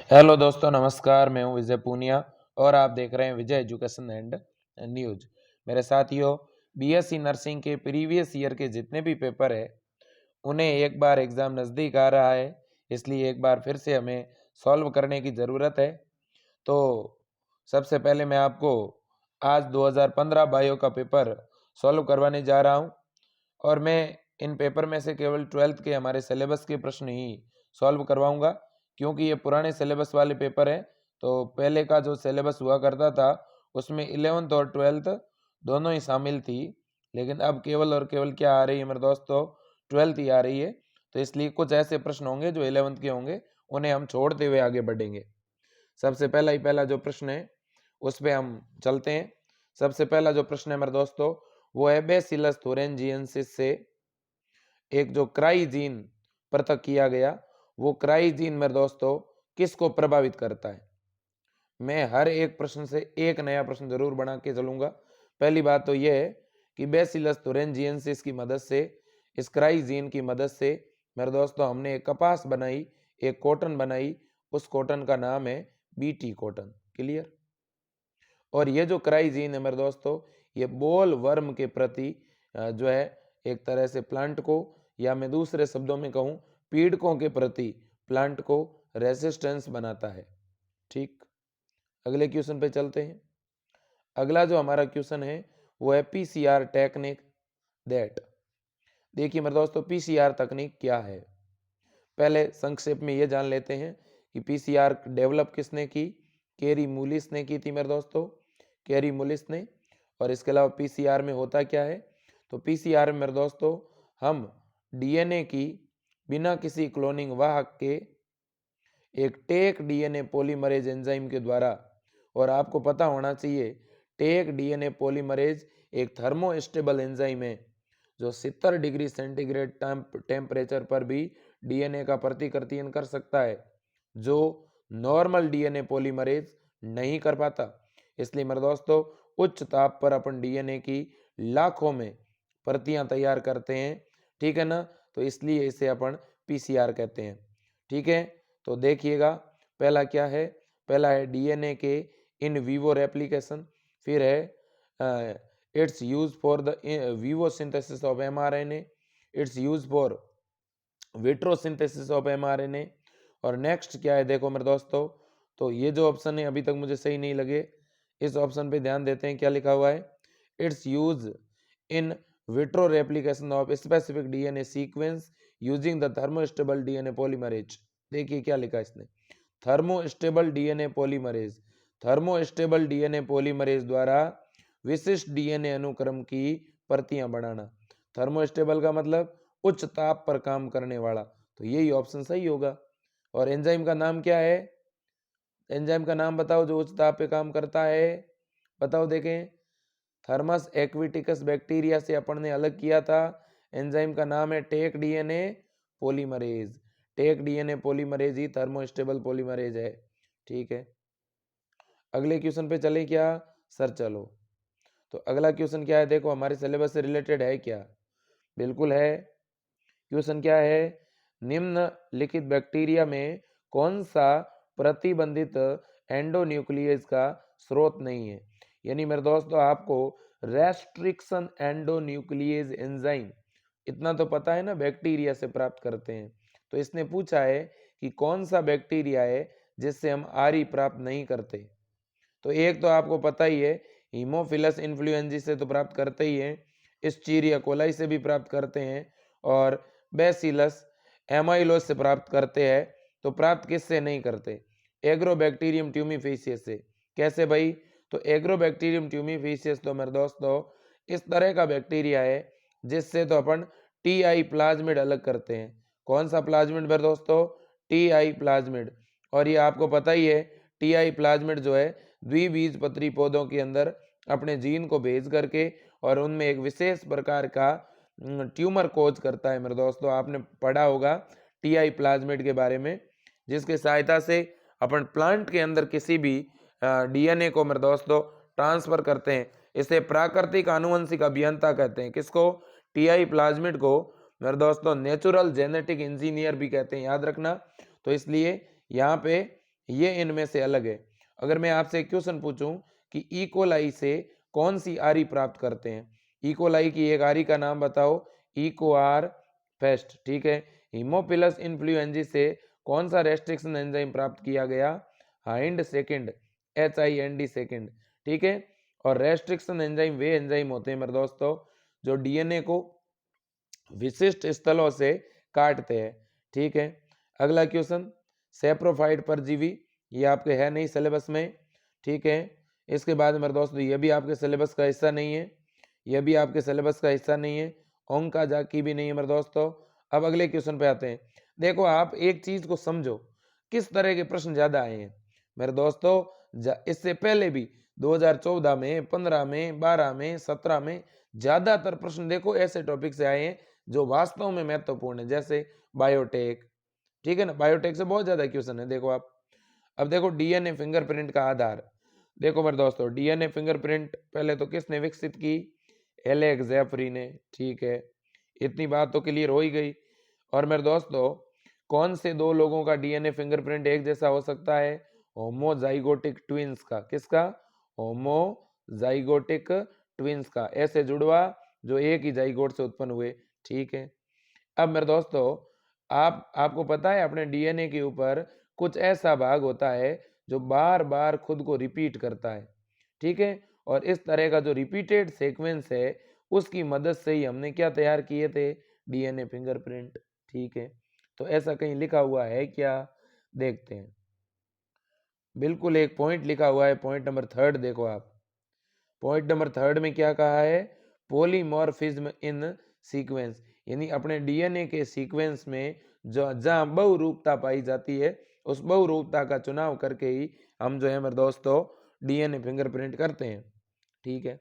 Hello दोस्तों, नमस्कार। मैं हूं विजय पूनिया और आप देख रहे हैं विजय एजुकेशन एंड न्यूज। मेरे साथियों, बीएससी नर्सिंग के प्रीवियस ईयर के जितने भी पेपर है उन्हें एक बार एग्ज़ाम नज़दीक आ रहा है, इसलिए एक बार फिर से हमें सॉल्व करने की ज़रूरत है। तो सबसे पहले मैं आपको आज 2015 बायो का पेपर सॉल्व करवाने जा रहा हूं और मैं इन पेपर में से केवल 12th के हमारे सिलेबस के प्रश्न ही सॉल्व करवाऊंगा, क्योंकि ये पुराने सिलेबस वाले पेपर हैं। तो पहले का जो सिलेबस हुआ करता था उसमें 11th और 12th दोनों ही शामिल थी, लेकिन अब केवल और केवल क्या आ रही है मेरे दोस्तों, 12th ही आ रही है। तो इसलिए कुछ ऐसे प्रश्न होंगे जो 11th के होंगे, उन्हें हम छोड़ते हुए आगे बढ़ेंगे। सबसे पहला जो प्रश्न है उस पर हम चलते हैं। सबसे पहला जो प्रश्न है मेरे दोस्तों, वो है बेसिलस थुरिनजिएंसिस से एक जो क्राई जीन पृथक किया गया, वो क्राई जीन मेरे दोस्तों किसको प्रभावित करता है। मैं हर एक प्रश्न से एक नया प्रश्न जरूर बना के चलूंगा। पहली बात तो यह है कि बेसिलस थुरिनजिएंसिस की मदद से, इस क्राई जीन की मदद से मेरे दोस्तों हमने एक कपास बनाई, एक कॉटन बनाई। उस कॉटन का नाम है बीटी कॉटन। क्लियर। और ये जो क्राई जीन है मेरे दोस्तों, ये बोल वर्म के प्रति जो है एक तरह से प्लांट को, या मैं दूसरे शब्दों में कहूँ पीड़कों के प्रति प्लांट को रेजिस्टेंस बनाता है। ठीक। अगले क्वेश्चन पे चलते हैं। अगला जो हमारा क्वेश्चन है वो है पीसीआर टेक्निक दैट। देखिए मेरे दोस्तों, पीसीआर तकनीक क्या है, पहले संक्षेप में ये जान लेते हैं कि पीसीआर डेवलप किसने की। केरी मूलिस ने की थी मेरे दोस्तों, केरी मूलिस ने। और इसके अलावा पीसीआर में होता क्या है, तो पीसीआर में मेरे दोस्तों हम डीएनए की बिना किसी क्लोनिंग वाहक के एक टेक डीएनए पॉलीमरेज एंजाइम के द्वारा, और आपको पता होना चाहिए टेक डीएनए पॉलीमरेज एक थर्मोस्टेबल एंजाइम है जो 70 डिग्री सेंटीग्रेड टेम्परेचर पर भी डीएनए का प्रतिकृतियन कर सकता है, जो नॉर्मल डीएनए पॉलीमरेज नहीं कर पाता। इसलिए मेरे दोस्तों उच्च ताप पर अपन डीएनए की लाखों में प्रतियां तैयार करते हैं, ठीक है ना। तो इसलिए इसे अपन पीसीआर कहते हैं। ठीक है। तो देखिएगा पहला क्या है, पहला है डीएनए के इन विवो रेप्लिकेशन, फिर है it's use for the Vivo synthesis of mRNA, it's use for vitro synthesis of mRNA. और नेक्स्ट क्या है देखो मेरे दोस्तों, तो ये जो ऑप्शन है अभी तक मुझे सही नहीं लगे, इस ऑप्शन पे ध्यान देते हैं क्या लिखा हुआ है। It's use in vitro replication of specific DNA sequence using the thermostable DNA polymerase. देखिए क्या लिखा इसने, thermostable DNA polymerase, thermostable DNA polymerase द्वारा विशिष्ट डीएनए अनुक्रम की प्रतियां बनाना। थर्मोस्टेबल का मतलब उच्च ताप पर काम करने वाला, तो यही ऑप्शन सही होगा। और एंजाइम का नाम क्या है, एंजाइम का नाम बताओ जो उच्च ताप पे काम करता है, बताओ देखें। थर्मस एक्विटिकस बैक्टीरिया से अपन ने अलग किया था, एंजाइम का नाम है Taq DNA polymerase. Taq DNA polymerase ही थर्मोस्टेबल पॉलीमरेज है। ठीक है। अगले क्वेश्चन पे चले क्या सर, चलो। तो अगला क्वेश्चन क्या है देखो, हमारे सिलेबस से रिलेटेड है क्या, बिल्कुल है। क्वेश्चन क्या है, निम्नलिखित बैक्टीरिया में कौन सा प्रतिबंधित एंडोन्यूक्लियस का स्रोत नहीं है। यानी मेरे दोस्तों आपको रेस्ट्रिक्शन एंडोन्यूक्लियस एंजाइम इतना तो पता है ना, बैक्टीरिया से प्राप्त करते हैं। तो इसने पूछा है कि कौन सा बैक्टीरिया है जिससे हम आरी प्राप्त नहीं करते। तो एक तो आपको पता ही है, हीमोफिलस इन्फ्लुएंजा से तो प्राप्त करते ही हैं, इस्चीरिया कोलाई से भी प्राप्त करते हैं, और बेसिलस एमाइलोस से प्राप्त करते हैं। तो प्राप्त किससे नहीं करते, एग्रोबैक्टीरियम ट्यूमीफेसियस से। कैसे भाई, तो एग्रोबैक्टीरियम ट्यूमीफेसियस तो मेरे दोस्तों इस तरह का बैक्टीरिया है जिससे तो अपन टीआई प्लाज्मिड अलग करते हैं। कौन सा प्लाज्मिड मेरे दोस्तों, टीआई प्लाज्मिड। और ये आपको पता ही है टीआई प्लाज्मिड जो है द्विबीजपत्री पौधों के अंदर अपने जीन को भेज करके और उनमें एक विशेष प्रकार का ट्यूमर कोज करता है। मेरे दोस्तों आपने पढ़ा होगा टीआई प्लाज्मिड के बारे में, जिसके सहायता से अपन प्लांट के अंदर किसी भी डीएनए को मेरे दोस्तों ट्रांसफर करते हैं। इसे प्राकृतिक आनुवंशिक अभियंता कहते हैं। किसको, टीआई प्लाज्मिड को मेरे दोस्तों नेचुरल जेनेटिक इंजीनियर भी कहते हैं, याद रखना। तो इसलिए यहाँ पे ये इनमें से अलग है। अगर मैं आपसे एक क्वेश्चन पूछूं कि इकोलाई से कौन सी आरी प्राप्त करते हैं, इकोलाई की एक आरी का नाम बताओ, इकोआर फेस्ट, ठीक है। हिमोफिलस इन्फ्लुएंजी से कौन सा रेस्ट्रिक्शन एंजाइम प्राप्त किया गया, हाइंड सेकंड, HIND सेकंड, ठीक है। और रेस्ट्रिक्शन एंजाइम वे एंजाइम होते हैं मेरे दोस्तों जो डीएनए को विशिष्ट स्थलों से काटते हैं, ठीक है। अगला क्वेश्चन, सेप्रोफाइट परजीवी, ये आपके है नहीं सिलेबस में, ठीक है। इसके बाद मेरे दोस्तों ये भी आपके सिलेबस का हिस्सा नहीं है, ये भी आपके सिलेबस का हिस्सा नहीं है, ओंकाजाकी भी नहीं है मेरे दोस्तों। अब अगले क्वेश्चन पे आते हैं। देखो आप एक चीज को समझो, किस तरह के प्रश्न ज्यादा आए हैं मेरे दोस्तों। इससे पहले भी 2014 में, 15 में, 12 में, 17 में ज्यादातर प्रश्न देखो ऐसे टॉपिक से आए हैं जो वास्तव में महत्वपूर्ण है, जैसे बायोटेक, ठीक है ना। बायोटेक से बहुत ज्यादा क्वेश्चन है, देखो आप। अब देखो डीएनए फिंगरप्रिंट का आधार, देखो मेरे दोस्तों डीएनए फिंगरप्रिंट पहले तो किसने विकसित की, एलेक्स जेफरी ने, ठीक है। इतनी बात तो क्लियर हो ही गई। और मेरे दोस्तों कौन से दो लोगों का डीएनए फिंगरप्रिंट एक जैसा हो सकता है, होमोजाइगोटिक ट्विंस का, किसका, होमोजाइगोटिक ट्विंस का, ऐसे जुड़वा जो एक ही जाइगोट से उत्पन्न हुए, ठीक है। अब मेरे दोस्तों आपको पता है अपने डीएनए के ऊपर कुछ ऐसा भाग होता है जो बार बार खुद को रिपीट करता है, ठीक है। और इस तरह का जो रिपीटेड सीक्वेंस है उसकी मदद से ही हमने क्या तैयार किए थे, डीएनए फिंगरप्रिंट, ठीक है। तो ऐसा कहीं लिखा हुआ है क्या, देखते हैं। बिल्कुल एक पॉइंट लिखा हुआ है, पॉइंट नंबर 3 देखो आप। पॉइंट नंबर 3 में क्या कहा है, पॉलीमॉर्फिज्म इन सीक्वेंस, यानी अपने डीएनए के सीक्वेंस में जो जहां बहुरूपता पाई जाती है उस बहुरूपता का चुनाव करके ही हम जो है मेरे दोस्तों डीएनए फिंगरप्रिंट करते हैं, ठीक है।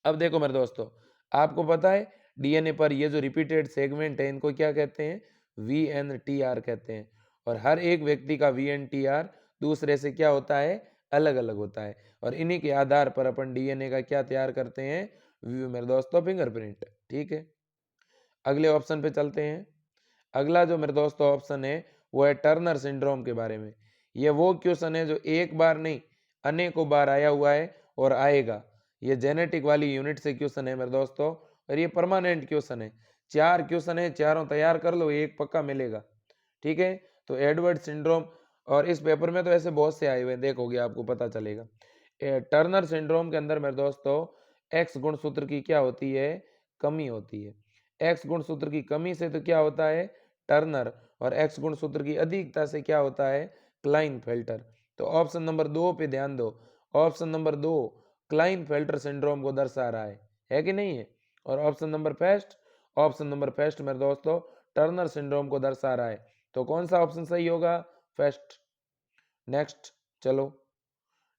अब देखो मेरे दोस्तों आपको पता है डीएनए पर ये जो रिपीटेड सेगमेंट है इनको क्या कहते हैं, VNTR कहते हैं। और हर एक व्यक्ति का VNTR दूसरे से क्या होता है, अलग अलग होता है। और इन्हीं के आधार पर अपन डीएनए का क्या तैयार करते हैं, मेरे दोस्तों फिंगरप्रिंट, ठीक है। अगले ऑप्शन पे चलते हैं। अगला जो मेरे दोस्तों ऑप्शन है वो है टर्नर सिंड्रोम के बारे में। ये वो क्वेश्चन है जो एक बार नहीं अनेकों बार आया हुआ है और आएगा। ये जेनेटिक वाली यूनिट से क्वेश्चन है मेरे दोस्तों और ये परमानेंट क्वेश्चन है। 4 क्वेश्चन है, चारों तैयार कर लो, एक पक्का मिलेगा, ठीक है। तो एडवर्ड सिंड्रोम, और इस पेपर में तो ऐसे बहुत से आए हुए हैं, देखोगे आपको पता चलेगा। टर्नर सिंड्रोम के अंदर मेरे दोस्तों एक्स गुणसूत्र की क्या होती है, कमी होती है। एक्स गुणसूत्र की कमी से तो क्या होता है, टर्नर, और एक्स गुणसूत्र की अधिकता से क्या होता है, क्लाइनफेल्टर। तो ऑप्शन नंबर 2 पे ध्यान दो, ऑप्शन नंबर 2 क्लाइनफेल्टर सिंड्रोम को दर्शा रहा है कि नहीं है। और option number first, option number first मेरे दोस्तों टर्नर सिंड्रोम को दर्शा रहा है। तो कौन सा ऑप्शन सही होगा, फर्स्ट। नेक्स्ट चलो,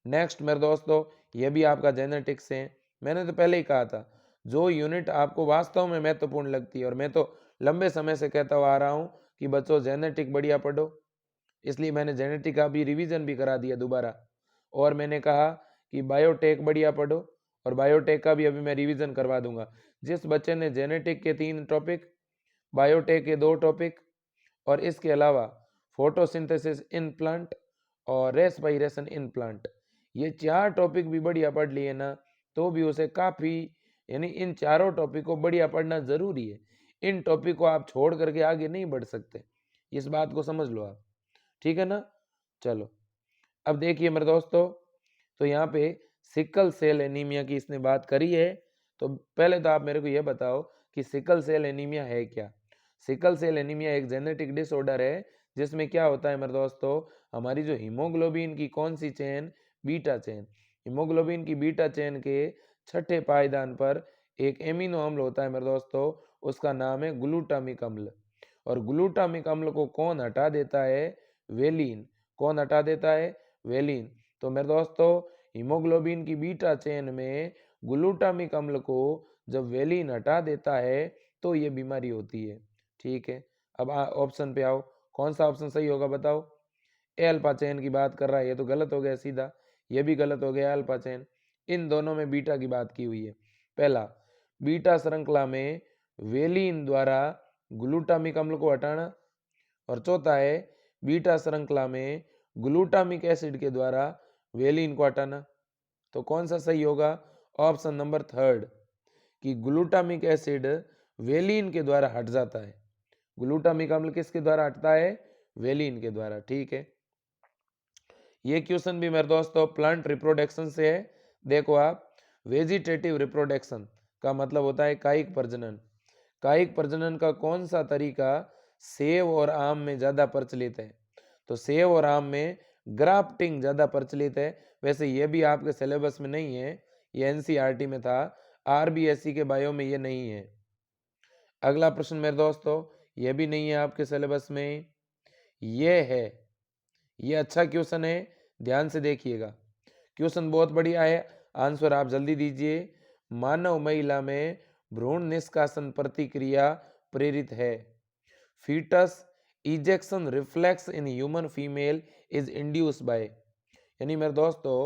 नेक्स्ट मेरे दोस्तों ये भी आपका जेनेटिक्स है। मैंने तो पहले ही कहा था जो यूनिट आपको वास्तव में महत्वपूर्ण लगती है, और मैं तो लंबे समय से कहता हुआ आ रहा हूँ कि बच्चों जेनेटिक बढ़िया पढ़ो, इसलिए मैंने जेनेटिक का भी रिवीजन भी करा दिया दोबारा। और मैंने कहा कि बायोटेक बढ़िया पढ़ो, और बायोटेक का भी अभी मैं रिवीजन करवा दूंगा। जिस बच्चे ने जेनेटिक के 3 टॉपिक, बायोटेक के 2 टॉपिक, और इसके अलावा फोटोसिंथेसिस इन प्लांट और रेस्पिरेशन इन प्लांट, ये 4 टॉपिक भी बढ़िया पढ़ लिए ना, तो भी उसे काफ़ी, यानी इन चारों टॉपिक को बढ़िया पढ़ना ज़रूरी है। इन टॉपिक को आप छोड़ करके आगे नहीं बढ़ सकते, इस बात को समझ लो आप, ठीक है ना। चलो अब देखिए मेरे दोस्तों, तो यहाँ पे सिकल सेल एनीमिया की इसने बात करी है। तो पहले तो आप मेरे को ये बताओ कि सिकल सेल एनीमिया है क्या। सिकल सेल एनीमिया एक जेनेटिक डिसऑर्डर है जिसमें क्या होता है मेरे दोस्तों, हमारी जो हीमोग्लोबिन की कौन सी चेन, बीटा चेन, हीमोग्लोबिन की बीटा चेन के छठे पायदान पर एक एमिनो अम्ल होता है मेरे दोस्तों, उसका नाम है ग्लूटामिक अम्ल। और ग्लूटामिक अम्ल को कौन हटा देता है, वेलिन। कौन हटा देता है, वेलिन। तो मेरे दोस्तों हीमोग्लोबिन की बीटा चेन में ग्लूटामिक अम्ल को जब वेलिन हटा देता है तो ये बीमारी होती है, ठीक है। अब ऑप्शन पे आओ, कौन सा ऑप्शन सही होगा बताओ। ए अल्फा चेन की बात कर रहा है, ये तो गलत हो गया सीधा, ये भी गलत हो गया अल्फा चेन। इन दोनों में बीटा की बात की हुई है। पहला, बीटा श्रृंखला में वेलिन द्वारा ग्लूटामिक अम्ल को हटाना, और चौथा है बीटा श्रृंखला में ग्लूटामिक एसिड के द्वारा वेलिन को हटाना। तो कौन सा सही होगा? ऑप्शन नंबर थर्ड, कि ग्लूटामिक एसिड वेलिन के द्वारा हट जाता है। ग्लूटामिक अम्ल किसके द्वारा हटता है? वेलिन के द्वारा। ठीक है, ये क्वेश्चन भी मेरे दोस्तों प्लांट रिप्रोडक्शन से है। देखो आप, वेजिटेटिव रिप्रोडक्शन का मतलब होता है कायिक प्रजनन। कायिक प्रजनन का कौन सा तरीका सेब और आम में ज्यादा प्रचलित है? तो सेब और आम में ग्राफ्टिंग ज्यादा प्रचलित है। वैसे ये भी आपके सिलेबस में नहीं है, ये एनसीईआरटी में था, आरबीएसई के बायो में ये नहीं है। अगला प्रश्न मेरे दोस्तों, ये भी नहीं है आपके सिलेबस में, ये है, ये अच्छा क्वेश्चन है, ध्यान से देखिएगा। क्वेश्चन बहुत बढ़िया है, आंसर आप जल्दी दीजिए। मानव महिला में भ्रूण निष्कासन प्रतिक्रिया प्रेरित है। Foetus ejection reflex in human female is induce by. यानी मेरे दोस्तों,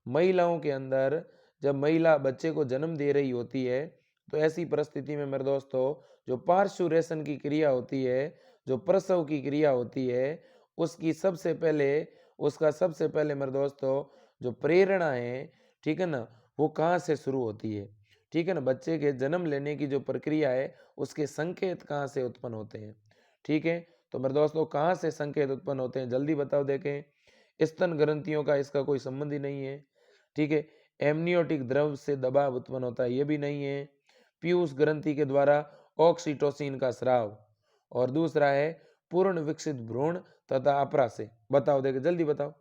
महिलाओं के अंदर जब महिला बच्चे को जन्म दे रही होती है, तो ऐसी परिस्थिति में मेरे दोस्तों जो पार्श्वरेशन की क्रिया होती है, जो प्रसव की क्रिया होती है, उसकी सबसे पहले, उसका सबसे पहले मेरे दोस्तों जो प्रेरणा है, ठीक है ना, वो कहाँ से शुरू होती है? ठीक है ना, बच्चे के जन्म लेने की जो प्रक्रिया है, उसके संकेत कहाँ से उत्पन्न होते हैं? ठीक है, तो मेरे दोस्तों कहाँ से संकेत उत्पन्न होते हैं, जल्दी बताओ। देखें, स्तन ग्रंथियों का इसका कोई संबंध ही नहीं है। ठीक है, एमनियोटिक द्रव से दबाव उत्पन्न होता है, ये भी नहीं है। पीयूष ग्रंथि के द्वारा ऑक्सीटोसिन का स्राव, और दूसरा है पूर्ण विकसित भ्रूण तथा अपरा से। बताओ, देखे जल्दी बताओ,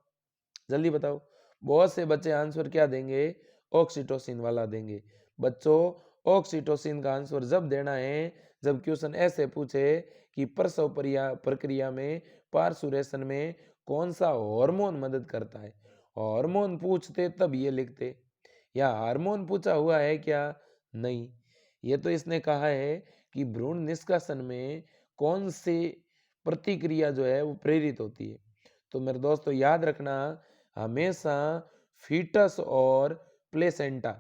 जल्दी बताओ। बहुत से बच्चे आंसर क्या देंगे? ऑक्सीटोसिन वाला देंगे। बच्चों, ऑक्सीटोसिन का आंसर जब देना है जब क्वेश्चन ऐसे पूछे कि प्रसव प्रक्रिया में पार्श्वरेशन में कौन सा हार्मोन मदद करता है। हार्मोन पूछते तब ये लिखते, या हार्मोन पूछा हुआ है क्या? नहीं, ये तो इसने कहा है कि भ्रूण निष्कासन में कौन सी प्रतिक्रिया जो है वो प्रेरित होती है। तो मेरे दोस्तों याद रखना, हमेशा फीटस और प्लेसेंटा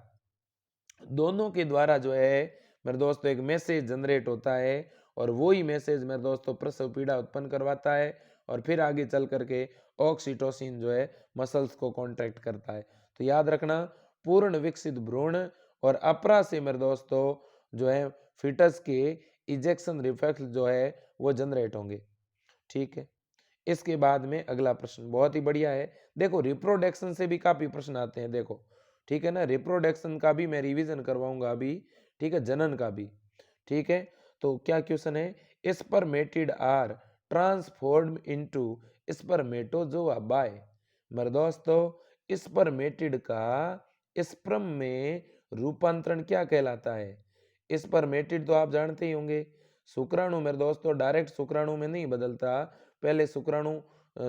दोनों के द्वारा जो है मेरे दोस्तों एक मैसेज जनरेट होता है, और वो ही मैसेज मेरे दोस्तों प्रसव पीड़ा उत्पन्न करवाता है, और फिर आगे चल करके ऑक्सीटोसिन जो है मसल्स को कॉन्ट्रैक्ट करता है। तो याद रखना, पूर्ण विकसित भ्रूण और अपरा से मेरे दोस्तों जो है फीटस के इजेक्शन रिफ्लेक्स जो है वो जनरेट होंगे। ठीक है, इसके बाद में अगला प्रश्न बहुत ही बढ़िया है। देखो, रिप्रोडक्शन से भी काफी प्रश्न आते हैं, देखो, ठीक है ना, रिप्रोडक्शन का भी मैं रिवीजन करवाऊंगा अभी, ठीक है, जनन का भी। ठीक है, तो क्या क्वेश्चन है? Spermatid are transform into spermatozoa by. मेरे दोस्तों, स्पर्मेटिड का स्पर्म में रूपांतरण क्या कहलाता है? स्पर्मेटिड तो आप जानते ही होंगे, शुक्राणु मेरे दोस्तों डायरेक्ट शुक्राणु में नहीं बदलता। पहले शुक्राणु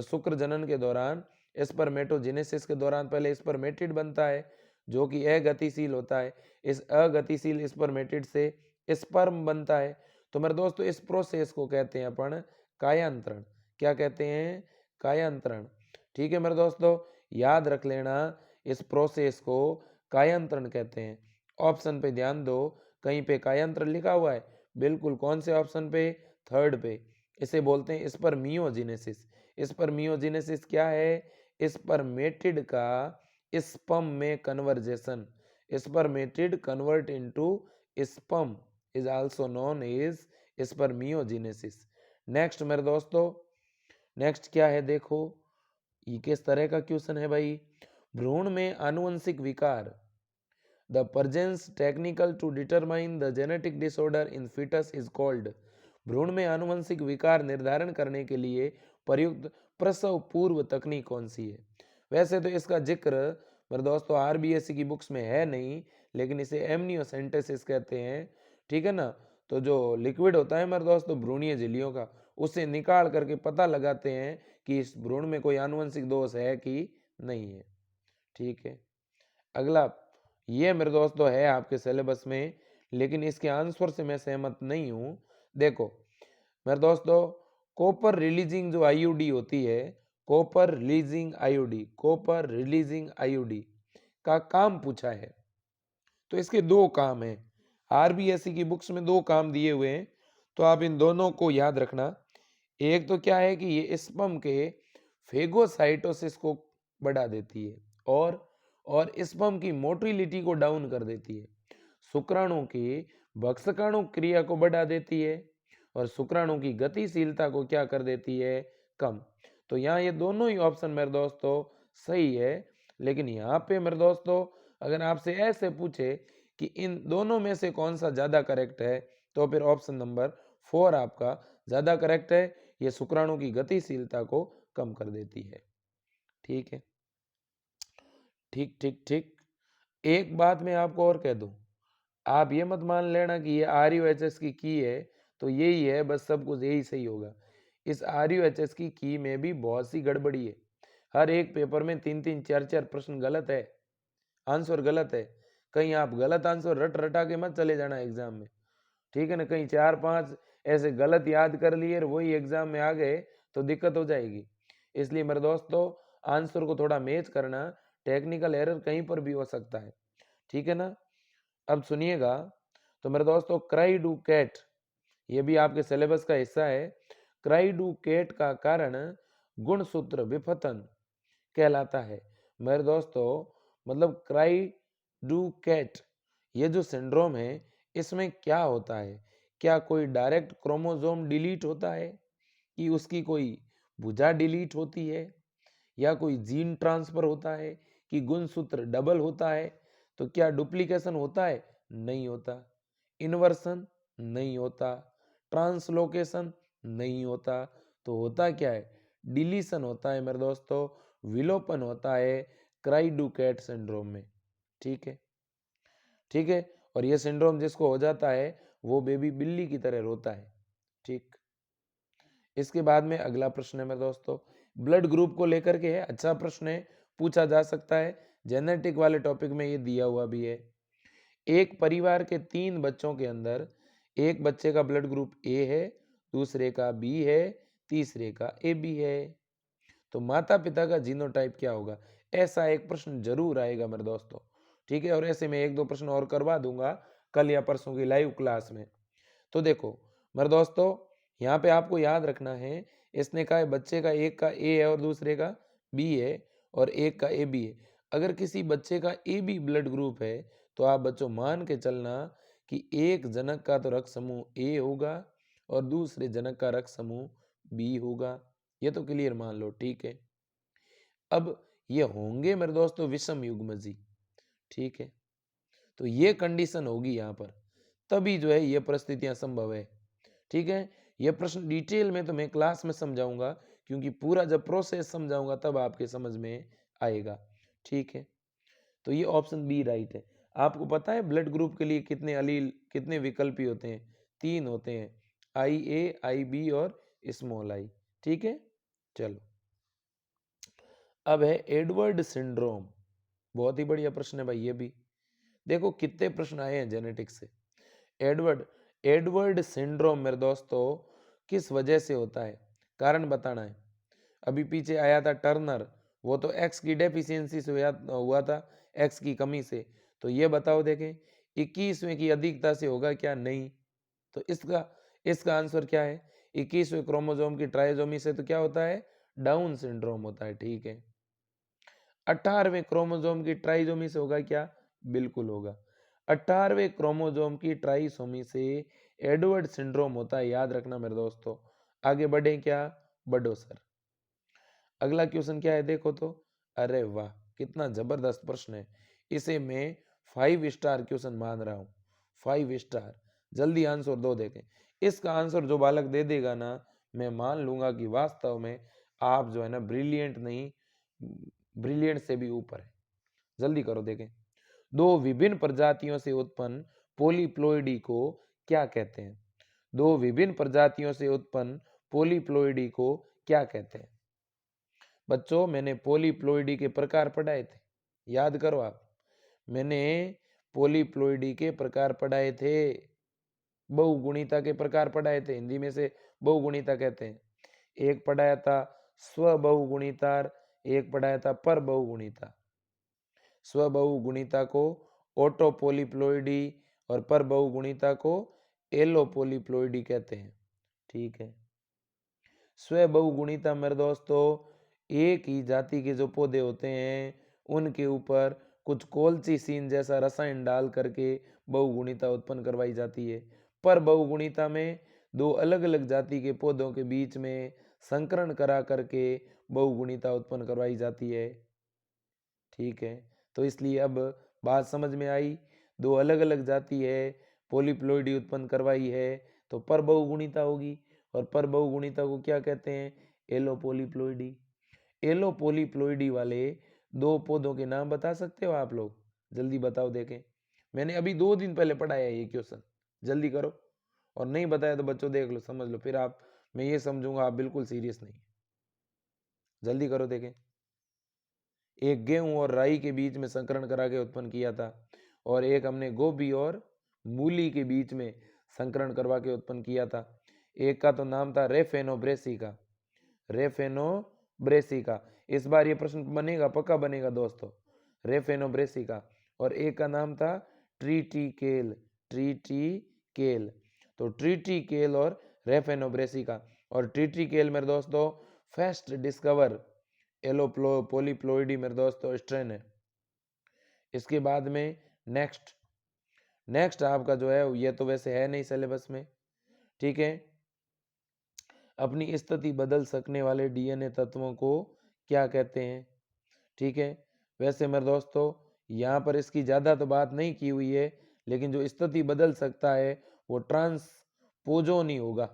शुक्र जनन के दौरान, स्पर्मेटोजेनेसिस के दौरान पहले स्पर्मेटिड बनता है, जो कि अगतिशील होता है। इस अगतिशील स्पर्मेटिड से स्पर्म बनता है। तो मेरे दोस्तों इस प्रोसेस को कहते हैं अपन कायांतरण। क्या कहते हैं? कायांतरण। ठीक है मेरे दोस्तों, याद रख लेना, इस प्रोसेस को कायांतरण कहते हैं। ऑप्शन पे ध्यान दो, कहीं पे कायांतरण लिखा हुआ है? बिल्कुल, कौन से ऑप्शन पे? थर्ड पे। इसे बोलते हैं स्पर्मियोजेनेसिस। स्पर्मियोजेनेसिस क्या है? स्पर्मेटिड का स्पर्म में conversion. Spermatid convert into sperm is also known as spermiogenesis. Next मेरे दोस्तों, नेक्स्ट क्या है? देखो, ये किस तरह का क्वेश्चन है भाई। भ्रूण में आनुवंशिक विकार, the presence technical to determine the genetic disorder in fetus is called। भ्रूण में आनुवंशिक विकार निर्धारण करने के लिए प्रयुक्त प्रसव पूर्व तकनीक कौन सी है? वैसे तो इसका जिक्र मेरे दोस्तों आरबीएससी की बुक्स में है नहीं, लेकिन इसे एमनियोसेंटेसिस कहते हैं। ठीक है ना, तो जो लिक्विड होता है मेरे दोस्तों भ्रूणीय झिल्लियों का, उसे निकाल करके पता लगाते हैं कि इस भ्रूण में कोई आनुवंशिक दोष है कि नहीं है। ठीक है, अगला, ये मेरे दोस्तों है आपके सिलेबस में, लेकिन इसके आंसर से मैं सहमत नहीं हूं। देखो मेरे दोस्तों, कॉपर रिलीजिंग जो आईयूडी होती है, copper releasing IUD, copper releasing IUD का काम पूछा है। तो इसके दो काम हैं, आरबीएससी की बुक्स में दो काम दिए हुए हैं, तो आप इन दोनों को याद रखना। एक तो क्या है कि ये स्पर्म के फेगोसाइटोसिस को बढ़ा देती है और स्पर्म की मोटिलिटी को डाउन कर देती है, शुक्राणु की भक्षकाणु क्रिया को बढ़ा देती है और शुक्राणु की गतिशीलता को क्या कर देती है, कम। तो यहाँ ये दोनों ही ऑप्शन मेरे दोस्तों सही है, लेकिन यहाँ पे मेरे दोस्तों अगर आपसे ऐसे पूछे कि इन दोनों में से कौन सा ज्यादा करेक्ट है, तो फिर ऑप्शन नंबर 4 आपका ज्यादा करेक्ट है। ये शुक्राणु की गतिशीलता को कम कर देती है। ठीक है, ठीक ठीक ठीक। एक बात मैं आपको और कह दूं, आप ये मत मान लेना कि ये RUHS की है तो यही है बस, सब कुछ यही सही होगा। इस RUHS की में भी बहुत सी गड़बड़ी है। हर एक पेपर में 3-3 4-4 प्रश्न गलत है, आंसर गलत है। कहीं आप गलत आंसर रट रटा के मत चले जाना एग्जाम में, ठीक है ना। कहीं 4-5 ऐसे गलत याद कर लिए और वही एग्जाम में आ गए तो दिक्कत हो जाएगी। इसलिए मेरे दोस्तों आंसर को थोड़ा मैच करना, टेक्निकल एरर कहीं पर भी हो सकता है, ठीक है ना। अब सुनिएगा, तो मेरे दोस्तों क्राई डू कैट ये भी आपके सिलेबस का हिस्सा है। क्राई डू कैट का कारण गुणसूत्र विफतन कहलाता है। मेरे दोस्तों मतलब क्राई डू कैट ये जो सिंड्रोम है इसमें क्या होता है, क्या कोई डायरेक्ट क्रोमोसोम डिलीट होता है, कि उसकी कोई भुजा डिलीट होती है, या कोई जीन ट्रांसफर होता है, कि गुणसूत्र डबल होता है, तो क्या डुप्लीकेशन होता है, नहीं होता। इन्वर्सन नहीं होता, ट्रांसलोकेशन नहीं होता, तो होता क्या है, डिलीशन होता है मेरे दोस्तों, विलोपन होता है क्राइडुकैट सिंड्रोम में। ठीक है, ठीक है। और ये सिंड्रोम जिसको हो जाता है वो बेबी बिल्ली की तरह रोता है। ठीक, इसके बाद में अगला प्रश्न है मेरे दोस्तों, ब्लड ग्रुप को लेकर के है, अच्छा प्रश्न है, पूछा जा सकता है। जेनेटिक वाले टॉपिक में ये दिया हुआ भी है। एक परिवार के 3 बच्चों के अंदर एक बच्चे का ब्लड ग्रुप ए है, दूसरे का बी है, तीसरे का ए बी है, तो माता पिता का जीनोटाइप क्या होगा। ऐसा एक प्रश्न जरूर आएगा मेरे दोस्तों, ठीक है। और ऐसे में 1-2 प्रश्न और करवा दूंगा कल या परसों की लाइव क्लास में। तो देखो मेरे दोस्तों यहाँ पे आपको याद रखना है, इसने कहा है बच्चे का एक का ए है और दूसरे का बी है और एक का ए बी है। अगर किसी बच्चे का ए बी ब्लड ग्रुप है तो आप बच्चों मान के चलना कि एक जनक का तो रक्त समूह ए होगा और दूसरे जनक का रक्त समूह बी होगा। ये तो क्लियर मान लो, ठीक है। अब ये होंगे मेरे दोस्तों विषम युग्मजी, ठीक है। तो ये कंडीशन होगी यहाँ पर, तभी जो है ये परिस्थितियां संभव है, ठीक है। ये प्रश्न डिटेल में तो मैं क्लास में समझाऊंगा, क्योंकि पूरा जब प्रोसेस समझाऊंगा तब आपके समझ में आएगा, ठीक है। तो ये ऑप्शन बी राइट है। आपको पता है ब्लड ग्रुप के लिए कितने अलील, कितने विकल्पी होते हैं, 3 होते हैं, IA, IB और स्मॉल आई, ठीक है। चलो अब है एडवर्ड सिंड्रोम, बहुत ही बढ़िया प्रश्न है भाई ये भी। देखो कितने प्रश्न आए हैं जेनेटिक्स से। एडवर्ड एडवर्ड सिंड्रोम मेरे दोस्तों किस वजह से होता है, कारण बताना है। अभी पीछे आया था टर्नर, वो तो एक्स की डेफिशिएंसी से हुआ था, एक्स की कमी से। तो ये बताओ देखें 21वें की अधिकता से होगा क्या, नहीं। तो इसका इसका आंसर क्या है, 21वें क्रोमोसोम की ट्राइसोमी से तो क्या होता है, डाउन सिंड्रोम होता है, ठीक है। 18वें क्रोमोसोम की ट्राइसोमी से होगा क्या, बिल्कुल होगा। 18वें क्रोमोसोम की ट्राइसोमी से एडवर्ड सिंड्रोम होता है, याद रखना मेरे दोस्तों। आगे बढ़े क्या, बढ़ो सर। अगला क्वेश्चन क्या है देखो तो, अरे वाह कितना जबरदस्त प्रश्न है, इसे मैं 5 स्टार क्वेश्चन मान रहा हूं, 5 स्टार। जल्दी आंसर दो देखें, इसका आंसर जो बालक दे देगा ना, मैं मान लूंगा कि वास्तव में आप जो है ना ब्रिलियंट नहीं, ब्रिलियंट से भी ऊपर है। जल्दी करो देखें, दो विभिन्न प्रजातियों से उत्पन्न पोलीप्लोइडी को क्या कहते हैं, दो विभिन्न प्रजातियों से उत्पन्न पोलीप्लोइडी को क्या कहते हैं। बच्चों मैंने पोलीप्लोइडी के प्रकार पढ़ाए थे, याद करो आप, मैंने पोलीप्लोइडी के प्रकार पढ़ाए थे, बहुगुणिता के प्रकार पढ़ाए थे, हिंदी में से बहुगुणिता कहते हैं। एक पढ़ाया था स्वबहुगुणिता, एक पढ़ाया था पर बहुगुणिता। स्वबहुगुणिता को ऑटोपोलिप्लोइडी और पर बहुगुणिता को एलोपोलिप्लोइडी कहते हैं, ठीक है। स्वबहुगुणिता मेरे दोस्तों एक ही जाति के जो पौधे होते हैं उनके ऊपर कुछ कोल्चिसिन जैसा रसायन डाल करके बहुगुणिता उत्पन्न करवाई जाती है। पर बहुगुणिता में दो अलग अलग जाति के पौधों के बीच में संकरण करा करके बहुगुणिता उत्पन्न करवाई जाती है। ठीक है, तो इसलिए अब बात समझ में आई। दो अलग अलग जाति है, पॉलीप्लॉइडी उत्पन्न करवाई है तो पर बहुगुणिता होगी। और पर बहुगुणिता को क्या कहते हैं? एलोपोलीप्लॉइडी। एलोपोलीप्लॉइडी वाले दो पौधों के नाम बता सकते हो आप लोग? जल्दी बताओ देखें। मैंने अभी 2 दिन पहले पढ़ाया है ये क्वेश्चन, जल्दी करो। और नहीं बताया तो बच्चों देख लो, समझ लो, फिर आप मैं ये समझूंगा आप बिल्कुल सीरियस नहीं। जल्दी करो देखें। एक गेहूं और राई के बीच में संकरण करा के उत्पन्न किया था, और एक हमने गोभी और मूली के बीच में संकरण करवा के उत्पन्न किया था। एक का तो नाम था रेफेनोब्रेसिका, रेफेनोब्रेसिका। इस बार ये प्रश्न बनेगा, पक्का बनेगा दोस्तों, रेफेनोब्रेसिका। और एक का नाम था ट्रीटिकेल, ट्रीटिकेल। तो ट्रीटिकेल और रेफेनोब्रेसिका। और ट्रीटिकेल मेरे दोस्तों फर्स्ट डिस्कवर एलोपोलीप्लॉइडी मेरे दोस्तों स्ट्रेन है। इसके बाद में नेक्स्ट आपका जो है, ये तो वैसे है नहीं सिलेबस में, ठीक है, अपनी स्थिति बदल सकने वाले डीएनए तत्वों को क्या कहते हैं? ठीक है, वैसे मेरे दोस्तों यहाँ पर इसकी ज़्यादा तो बात नहीं की हुई है, लेकिन जो स्थिति बदल सकता है वो ट्रांसपोजोन ही होगा।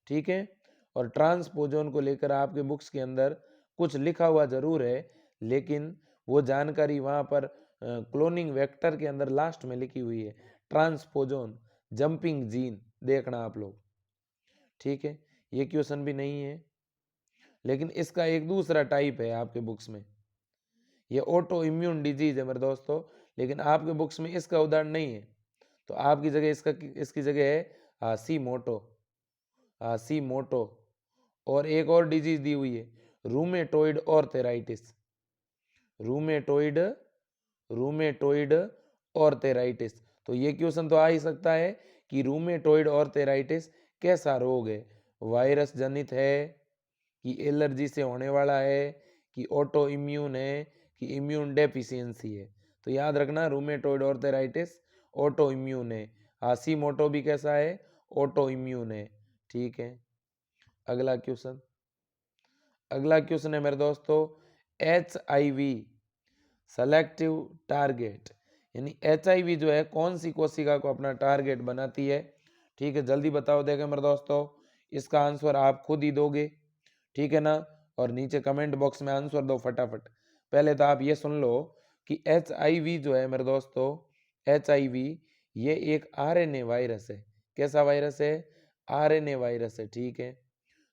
ठीक है, और ट्रांसपोजोन को लेकर आपके बुक्स के अंदर कुछ लिखा हुआ जरूर है, लेकिन वो जानकारी वहाँ पर क्लोनिंग वेक्टर के अंदर लास्ट में लिखी हुई है, ट्रांसपोजोन जंपिंग जीन, देखना आप लोग। ठीक है, ये क्वेश्चन भी नहीं है, लेकिन इसका एक दूसरा टाइप है आपके बुक्स में, ये ऑटो इम्यून डिजीज है मेरे दोस्तों, लेकिन आपके बुक्स में इसका उदाहरण नहीं है। तो आपकी जगह इसकी जगह है हाशीमोटो, हाशीमोटो। और एक और डिजीज दी हुई है rheumatoid arthritis, rheumatoid, rheumatoid arthritis. तो ये क्वेश्चन तो आ ही सकता है कि रूमेटोइड ऑर्थराइटिस कैसा रोग है? वायरस जनित है कि एलर्जी से होने वाला है कि ऑटो इम्यून है कि इम्यून डेफिशिएंसी है? तो याद रखना रूमेटोइड ऑर्थराइटिस ऑटो इम्यून है। हाशीमोटो भी कैसा है? ऑटो इम्यून है। ठीक है, अगला क्वेश्चन, अगला क्वेश्चन है मेरे दोस्तों HIV सेलेक्टिव टारगेट, यानी HIV जो है कौन सी कोशिका को अपना टारगेट बनाती है? ठीक है, जल्दी बताओ देखें मेरे दोस्तों, इसका आंसर आप खुद ही दोगे, ठीक है ना? और नीचे कमेंट बॉक्स में आंसर दो फटाफट। पहले तो आप ये सुन लो कि HIV जो है मेरे दोस्तों, HIV ये एक RNA वायरस है। कैसा वायरस है? RNA वायरस है। ठीक है,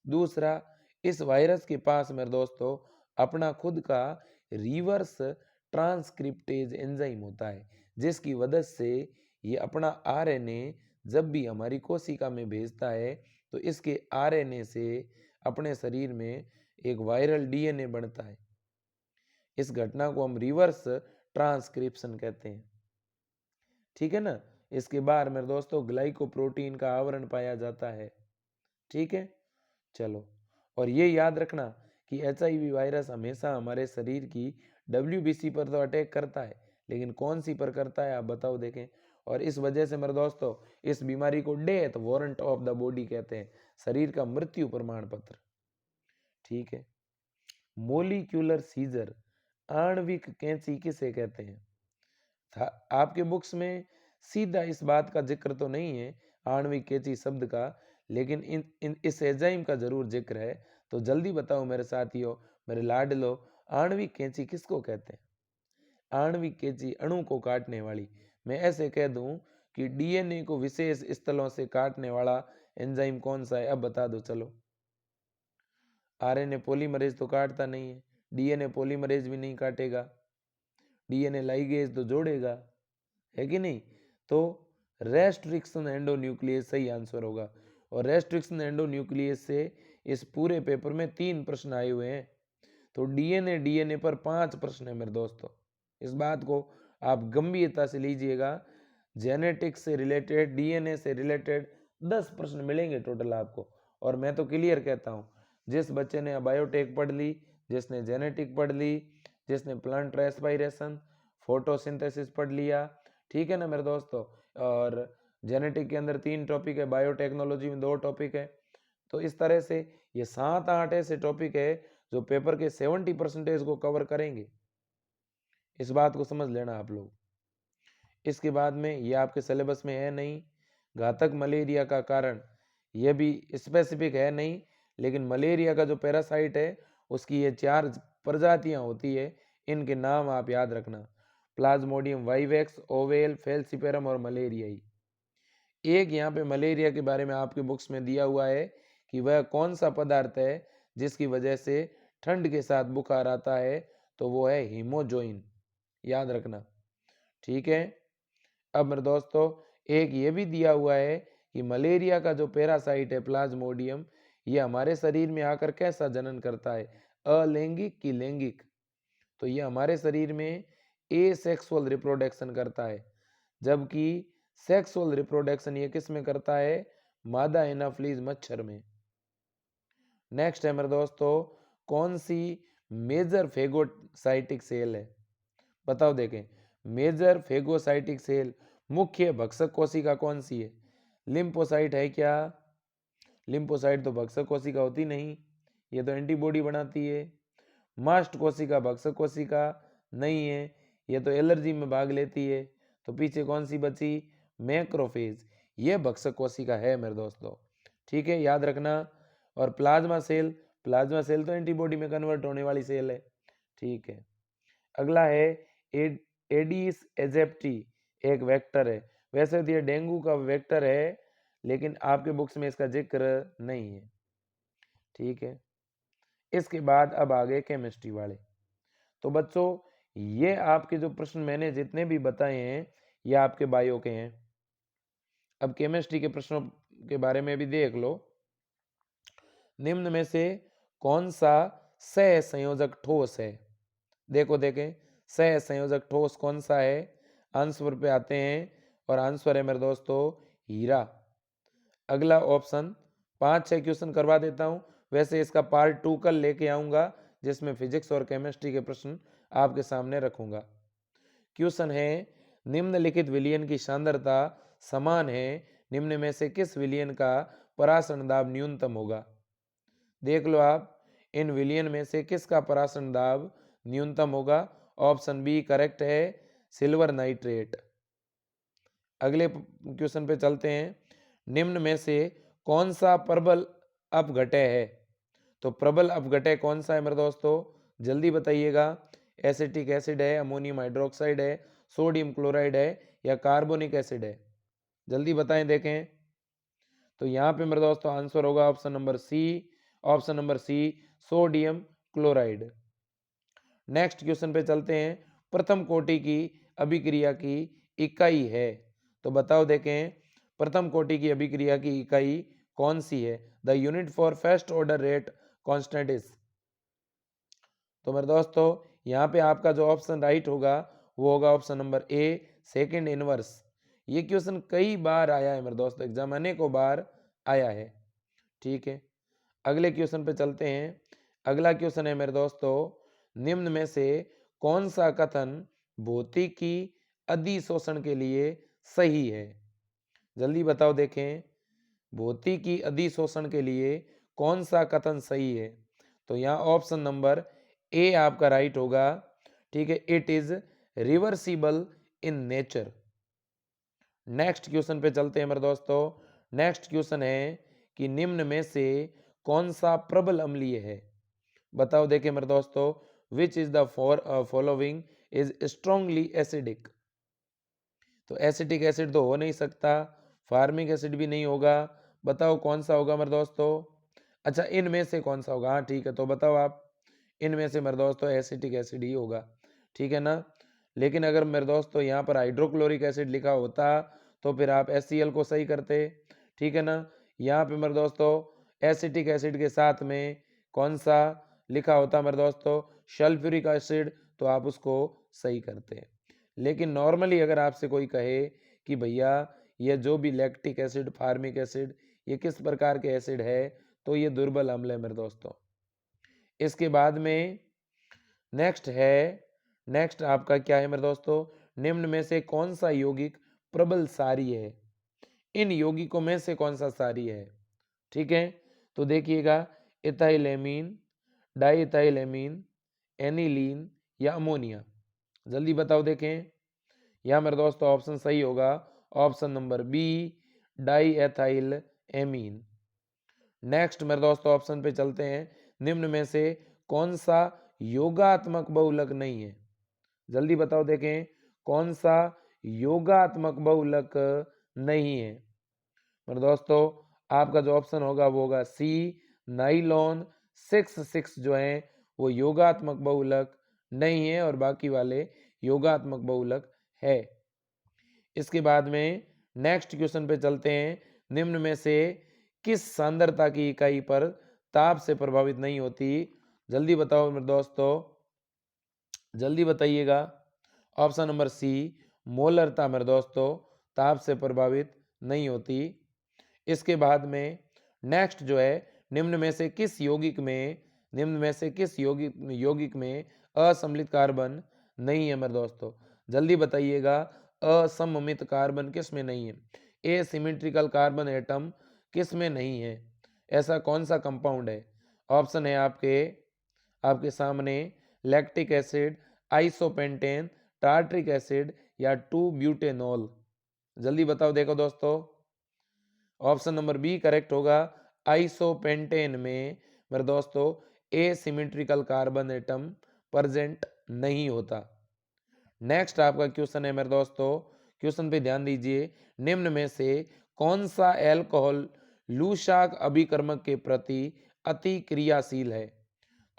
दूसरा, इस वायरस के पास मेरे दोस्तों अपना खुद का रिवर्स ट्रांसक्रिप्टेज एंजाइम होता है, जिसकी वजह से ये अपना RNA जब भी हमारी कोशिका में भेजता है तो इसके RNA से अपने शरीर में एक वायरल DNA बनता है। इस घटना को हम रिवर्स ट्रांसक्रिप्शन कहते हैं। ठीक है ना? इसके बाद मेरे दोस्तों ग्लाइकोप्रोटीन का आवरण पाया जाता है। ठीक है, चलो, और ये याद रखना कि HIV वायरस हमेशा हमारे शरीर की WBC पर तो अटैक करता है, लेकिन कौन सी पर करता है आप बताओ देखें। और इस वजह से मेरे दोस्तों इस बीमारी को death warrant of the body कहते हैं, शरीर का मृत्यु प्रमाण पत्र। ठीक है, मोलिक्यूलर सीजर, आणविक कैंची किसे कहते हैं? आपके बुक्स में सीधा इस बात का जिक्र तो नहीं है आणविक कैंची शब्द का, लेकिन इस एंजाइम का जरूर जिक्र है। तो जल्दी बताओ मेरे साथियों, मेरे लाडलो, आणविक कैंची किसको कहते हैं? आणविक कैंची अणु को काटने वाली, मैं ऐसे कह दूं कि DNA को विशेष स्थलों से काटने वाला एंजाइम कौन सा है? अब बता दो चलो। RNA पॉलीमरेज तो काटता नहीं है, DNA पॉलीमरेज भी नहीं काटेगा, DNA लाइगेज तो जोड़ेगा, है कि नहीं? तो रेस्ट्रिक्शन एंडोन्यूक्लियस सही आंसर होगा। और रेस्ट्रिक्शन एंडोन्यूक्लियस से इस पूरे पेपर में 3 प्रश्न आए हुए हैं। तो DNA पर 5 प्रश्न है मेरे दोस्तों, इस बात को आप गंभीरता से लीजिएगा। जेनेटिक्स से रिलेटेड, DNA से रिलेटेड 10 प्रश्न मिलेंगे टोटल आपको। और मैं तो क्लियर कहता हूँ, जिस बच्चे ने बायोटेक पढ़ ली, जिसने जेनेटिक पढ़ ली, जिसने प्लांट रेस्पायरेशन, फोटोसिंथेसिस पढ़ लिया, ठीक है ना मेरे दोस्तों। और जेनेटिक के अंदर 3 टॉपिक है, बायोटेक्नोलॉजी में 2 टॉपिक है। तो इस तरह से ये 7-8 ऐसे टॉपिक है जो पेपर के 70% को कवर करेंगे। इस बात को समझ लेना आप लोग। इसके बाद में ये आपके सिलेबस में है नहीं, घातक मलेरिया का कारण, ये भी स्पेसिफिक है नहीं, लेकिन मलेरिया का जो पैरासाइट है उसकी ये 4 प्रजातियां होती है, इनके नाम आप याद रखना, प्लाज्मोडियम वाइवेक्स, ओवेल, फेल्सिपेरम और मलेरियाई। एक यहाँ पे मलेरिया के बारे में आपके बुक्स में दिया हुआ है कि वह कौन सा पदार्थ है जिसकी वजह से ठंड के साथ बुखार आता है, तो वो है हीमोजोइन, याद रखना, ठीक है। अब मेरे दोस्तों एक ये भी दिया हुआ है कि मलेरिया का जो पैरासाइट है प्लाज्मोडियम, ये हमारे शरीर में आकर कैसा जनन करता है, अलैंगिक की लैंगिक। तो ये हमारे शरीर में एसेक्सुअल रिप्रोडक्शन करता है, जबकि सेक्सुअल रिप्रोडक्शन ये किस में करता है, मादा एनाफ्लीज मच्छर में। नेक्स्ट है मेरे दोस्तों, कौन सी मेजर फेगोसाइटिक सेल है, बताओ देखें। मेजर फेगोसाइटिक सेल, मुख्य भक्षक कोशिका कौन सी है, लिम्फोसाइट है क्या, लिम्फोसाइट तो भक्षक कोशिका होती नहीं, ये तो एंटीबॉडी बनाती है। मास्ट कोशिका भक्षक कोशिका नहीं है, ये तो एलर्जी में भाग लेती है। तो पीछे कौन सी बची, मैक्रोफेज, ये भक्षक कोशिका है मेरे दोस्तों, ठीक है, याद रखना। और प्लाज्मा सेल, प्लाज्मा सेल तो एंटीबॉडी में कन्वर्ट होने वाली सेल है, ठीक है। अगला है एडिस एजिप्टी, एक वेक्टर है, वैसे तो ये डेंगू का वेक्टर है, लेकिन आपके बुक्स में इसका जिक्र नहीं है, ठीक है। इसके बाद अब आगे केमिस्ट्री वाले। तो बच्चों ये आपके जो प्रश्न मैंने जितने भी बताए हैं ये आपके बायो के हैं। अब केमिस्ट्री के प्रश्नों के बारे में भी देख लो। निम्न में से कौन सा सहसंयोजक ठोस है, देखो देखें, सहसंयोजक ठोस कौन सा है, आंसर पे आते हैं और आंसर है मेरे दोस्तों हीरा। अगला ऑप्शन 5-6 क्वेश्चन करवा देता हूं, वैसे इसका पार्ट 2 कल लेके आऊंगा जिसमें फिजिक्स और केमिस्ट्री के प्रश्न आपके सामने रखूंगा। क्वेश्चन है, निम्नलिखित विलयन की सांद्रता समान है, निम्न में से किस विलयन का परासरण दाब न्यूनतम होगा, देख लो आप, इन विलयन में से किसका परासरण दाब न्यूनतम होगा, ऑप्शन बी करेक्ट है, सिल्वर नाइट्रेट। अगले क्वेश्चन पे चलते हैं, निम्न में से कौन सा प्रबल अपघटय है, तो प्रबल अपघटय कौन सा है मेरे दोस्तों, जल्दी बताइएगा। एसिटिक एसिड है, अमोनियम हाइड्रोक्साइड है, सोडियम क्लोराइड है या कार्बोनिक एसिड है, जल्दी बताएं देखें। तो यहाँ पे मेरे दोस्तों आंसर होगा option number C, option number C sodium chloride. Next question पे चलते हैं, प्रथम कोटि की अभिक्रिया की इकाई है, तो बताओ देखें प्रथम कोटि की अभिक्रिया की इकाई कौन सी है, the unit for first order rate constant is. तो मेरे दोस्तों यहाँ पे आपका जो ऑप्शन राइट होगा वो होगा option number A, second inverse. ये क्वेश्चन कई बार आया है मेरे दोस्तों, एग्जाम अनेकों बार आया है, ठीक है। अगले क्वेश्चन पे चलते हैं। अगला क्वेश्चन है मेरे दोस्तों, निम्न में से कौन सा कथन भौतिकी अधिशोषण के लिए सही है, जल्दी बताओ देखें, भौतिकी अधिशोषण के लिए कौन सा कथन सही है, तो यहाँ ऑप्शन नंबर ए आपका राइट होगा, ठीक है, it is reversible in nature. Next question पे चलते हैं मेरे दोस्तों। नेक्स्ट क्वेश्चन है कि निम्न में से कौन सा प्रबल अम्लीय है, बताओ देखिए मेरे दोस्तों, which is the following is strongly acidic. तो एसिटिक एसिड तो हो नहीं सकता, फार्मिक एसिड भी नहीं होगा, बताओ कौन सा होगा मेरे दोस्तों। अच्छा इनमें से कौन सा होगा, हाँ ठीक है, तो बताओ आप, इनमें से मेरे दोस्तों एसिटिक एसिड ही होगा, ठीक है ना। लेकिन अगर मेरे दोस्तों यहाँ पर हाइड्रोक्लोरिक एसिड लिखा होता तो फिर आप HCl को सही करते, ठीक है ना। यहाँ पे मेरे दोस्तों एसिटिक एसिड के साथ में कौन सा लिखा होता मेरे दोस्तों, सल्फ्यूरिक एसिड, तो आप उसको सही करते। लेकिन नॉर्मली अगर आपसे कोई कहे कि भैया ये जो भी लैक्टिक एसिड, फार्मिक एसिड, ये किस प्रकार के एसिड है, तो ये दुर्बल अम्ल है मेरे दोस्तों। इसके बाद में नेक्स्ट आपका क्या है मेरे दोस्तों, निम्न में से कौन सा यौगिक प्रबल सारी है, इन यौगिकों में से कौन सा सारी है। ठीक है, तो देखिएगा इथाइलेमीन, डाइइथाइलेमीन, एनिलीन या अमोनिया, जल्दी बताओ देखें। यहाँ मेरे दोस्तों ऑप्शन सही होगा, option number B diethyl amine. Next मेरे दोस्तों ऑप्शन पे चलते हैं, निम्न में से कौन सा योगात्मक बहुलक नहीं है, जल्दी बताओ देखें कौन सा योगात्मक बहुलक नहीं है। मेरे दोस्तों आपका जो ऑप्शन होगा वो होगा सी, नाइलॉन 6 जो है वो योगात्मक बहुलक नहीं है और बाकी वाले योगात्मक बहुलक है। इसके बाद में नेक्स्ट क्वेश्चन पे चलते हैं, निम्न में से किस सांद्रता की इकाई पर ताप से प्रभावित नहीं होती, जल्दी बताओ मेरे दोस्तों, जल्दी बताइएगा। ऑप्शन नंबर सी मोलरता मेरे दोस्तों ताप से प्रभावित नहीं होती। इसके बाद में नेक्स्ट जो है, निम्न में से किस यौगिक में असम्मिलित कार्बन नहीं है मेरे दोस्तों, जल्दी बताइएगा असममित कार्बन किस में नहीं है, एसिमेट्रिकल कार्बन एटम किस में नहीं है, ऐसा कौन सा कंपाउंड है। ऑप्शन है आपके सामने lactic acid, isopentane, tartaric acid या 2-ब्यूटेनॉल, जल्दी बताओ देखो दोस्तों। ऑप्शन नंबर बी करेक्ट होगा, आइसोपेंटेन में मेरे दोस्तों एसिमेट्रिकल कार्बन एटम प्रेजेंट नहीं होता। नेक्स्ट आपका क्वेश्चन है मेरे दोस्तों, क्वेश्चन पे ध्यान दीजिए, निम्न में से कौन सा एल्कोहल लूशाक अभिकर्मक के प्रति अति क्रियाशील है।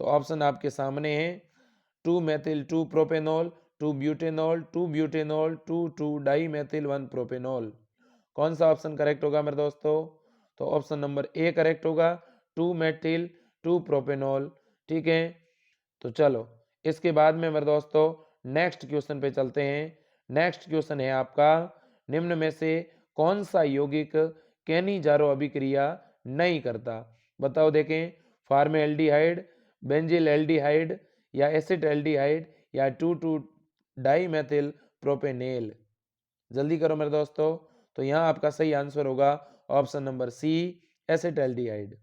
तो ऑप्शन आपके सामने है 2-मेथिल 2 प्रोपेनॉल, 2-ब्यूटेनॉल, 2-ब्यूटेनॉल, 2 डाइमेथिल 1 प्रोपेनॉल, कौन सा ऑप्शन करेक्ट होगा मेरे दोस्तों। तो ऑप्शन नंबर ए करेक्ट होगा 2-मेथिल 2 प्रोपेनॉल। ठीक है, तो चलो इसके बाद में मेरे दोस्तों नेक्स्ट क्वेश्चन पे चलते हैं। नेक्स्ट क्वेश्चन है आपका, निम्न में से कौन सा यौगिक कैनिजारो अभिक्रिया नहीं करता, बताओ देखें। फार्मेल्डिहाइड, बेंजिल एल्डिहाइड या एसिड एल्डिहाइड या 2 डाइमेथिल प्रोपेनेल, जल्दी करो मेरे दोस्तों। तो यहाँ आपका सही आंसर होगा option number C acetaldehyde.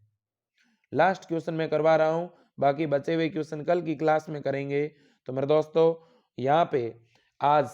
Last question मैं करवा रहा हूँ, बाकी बचे हुए क्वेश्चन कल की क्लास में करेंगे। तो मेरे दोस्तों यहाँ पे आज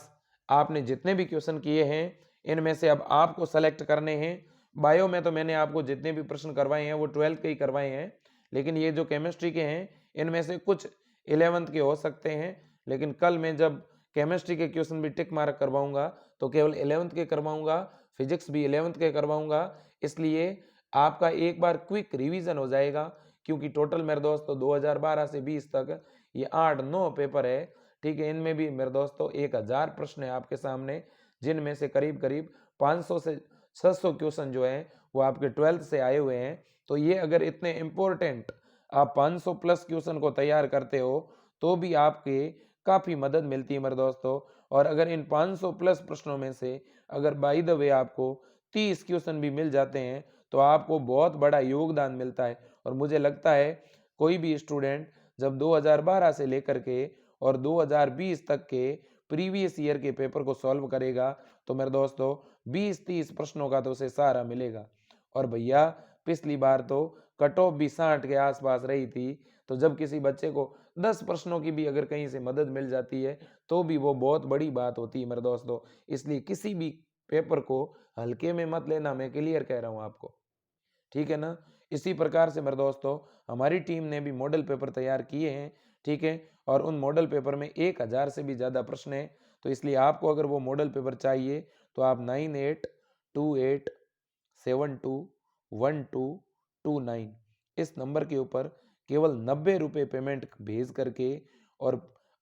आपने जितने भी क्वेश्चन किए हैं इनमें से अब आपको सेलेक्ट करने हैं। बायो में तो मैंने आपको जितने भी प्रश्न करवाए हैं वो 12th के ही करवाए हैं, लेकिन ये जो केमिस्ट्री के हैं इनमें से कुछ 11th के हो सकते हैं, लेकिन कल मैं जब केमिस्ट्री के क्वेश्चन भी टिक मार्क करवाऊंगा तो केवल 11th के करवाऊंगा, फिजिक्स भी 11th के करवाऊंगा, इसलिए आपका एक बार क्विक रिवीजन हो जाएगा। क्योंकि टोटल मेरे दोस्तों 2012 से 20 तक ये 8-9 पेपर है। ठीक है, इनमें भी मेरे दोस्तों 1000 प्रश्न है आपके सामने, जिनमें से करीब करीब 500 से 600 क्वेश्चन जो है वो आपके 12th से आए हुए हैं। तो ये अगर इतने इम्पोर्टेंट आप 500 प्लस क्वेश्चन को तैयार करते हो तो भी आपके काफ़ी मदद मिलती है मेरे दोस्तों। और अगर इन 500 प्लस प्रश्नों में से अगर बाय द वे आपको 30 क्वेश्चन भी मिल जाते हैं तो आपको बहुत बड़ा योगदान मिलता है। और मुझे लगता है कोई भी स्टूडेंट जब 2012 से लेकर के और 2020 तक के प्रीवियस ईयर के पेपर को सॉल्व करेगा तो मेरे दोस्तों 20-30 प्रश्नों का तो उसे सहारा मिलेगा। और भैया पिछली बार तो कट ऑफ भी 60 के आसपास रही थी, तो जब किसी बच्चे को 10 प्रश्नों की भी अगर कहीं से मदद मिल जाती है तो भी वो बहुत बड़ी बात होती है मेरे दोस्तों। इसलिए किसी भी पेपर को हल्के में मत लेना, मैं क्लियर कह रहा हूँ आपको, ठीक है ना। इसी प्रकार से मेरे दोस्तों हमारी टीम ने भी मॉडल पेपर तैयार किए हैं, ठीक है, और उन मॉडल पेपर में 1000 से भी ज़्यादा प्रश्न हैं। तो इसलिए आपको अगर वो मॉडल पेपर चाहिए तो आप 9828721229 इस नंबर के ऊपर केवल 90 रुपये पेमेंट भेज करके और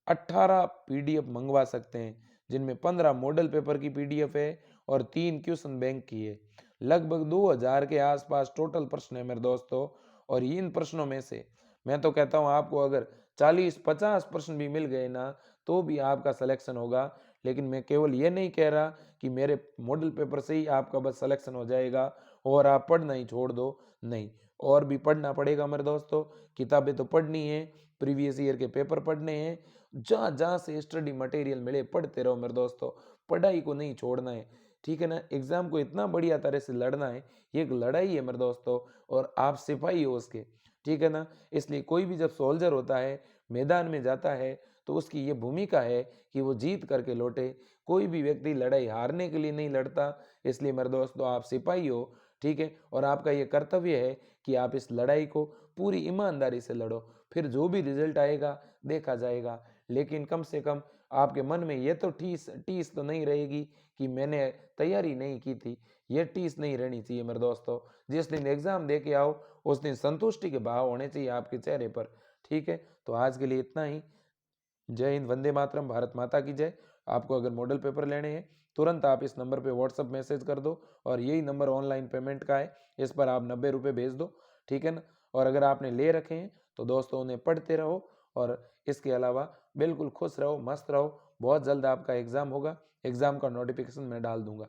18 PDF मंगवा सकते हैं, जिनमें 15 मॉडल पेपर की PDF है और 3 क्वेश्चन बैंक की है। लगभग 2000 के आसपास टोटल प्रश्न है मेरे दोस्तों। और इन प्रश्नों में से मैं तो कहता हूँ आपको अगर 40-50 प्रश्न भी मिल गए ना तो भी आपका सिलेक्शन होगा। लेकिन मैं केवल ये नहीं कह रहा कि मेरे मॉडल पेपर से ही आपका बस सिलेक्शन हो जाएगा और आप पढ़ना ही छोड़ दो, नहीं। और भी पढ़ना पड़ेगा मेरे दोस्तों, किताबें तो पढ़नी है, प्रीवियस ईयर के पेपर पढ़ने हैं, जहाँ जहाँ से स्टडी मटेरियल मिले पढ़ते रहो मेरे दोस्तों, पढ़ाई को नहीं छोड़ना है, ठीक है ना। एग्जाम को इतना बढ़िया तरह से लड़ना है, ये एक लड़ाई है मेरे दोस्तों, और आप सिपाही हो उसके, ठीक है ना। इसलिए कोई भी जब सोल्जर होता है, मैदान में जाता है, तो उसकी ये भूमिका है कि वो जीत करके लौटे। कोई भी व्यक्ति लड़ाई हारने के लिए नहीं लड़ता। इसलिए मेरे दोस्तों आप सिपाही हो, ठीक है, और आपका ये कर्तव्य है कि आप इस लड़ाई को पूरी ईमानदारी से लड़ो। फिर जो भी रिजल्ट आएगा देखा जाएगा, लेकिन कम से कम आपके मन में ये तो टीस टीस तो नहीं रहेगी कि मैंने तैयारी नहीं की थी। ये टीस नहीं रहनी चाहिए मेरे दोस्तों। जिस दिन एग्जाम दे के आओ उस दिन संतुष्टि के भाव होने चाहिए आपके चेहरे पर, ठीक है। तो आज के लिए इतना ही। जय हिंद, वंदे मातरम, भारत माता की जय। आपको अगर मॉडल पेपर लेने हैं, तुरंत आप इस नंबर पे व्हाट्सअप मैसेज कर दो, और यही नंबर ऑनलाइन पेमेंट का है, इस पर आप 90 रुपये भेज दो, ठीक है ना। और अगर आपने ले रखे हैं तो दोस्तों उन्हें पढ़ते रहो, और इसके अलावा बिल्कुल खुश रहो, मस्त रहो। बहुत जल्द आपका एग्ज़ाम होगा, एग्ज़ाम का नोटिफिकेशन मैं डाल दूंगा।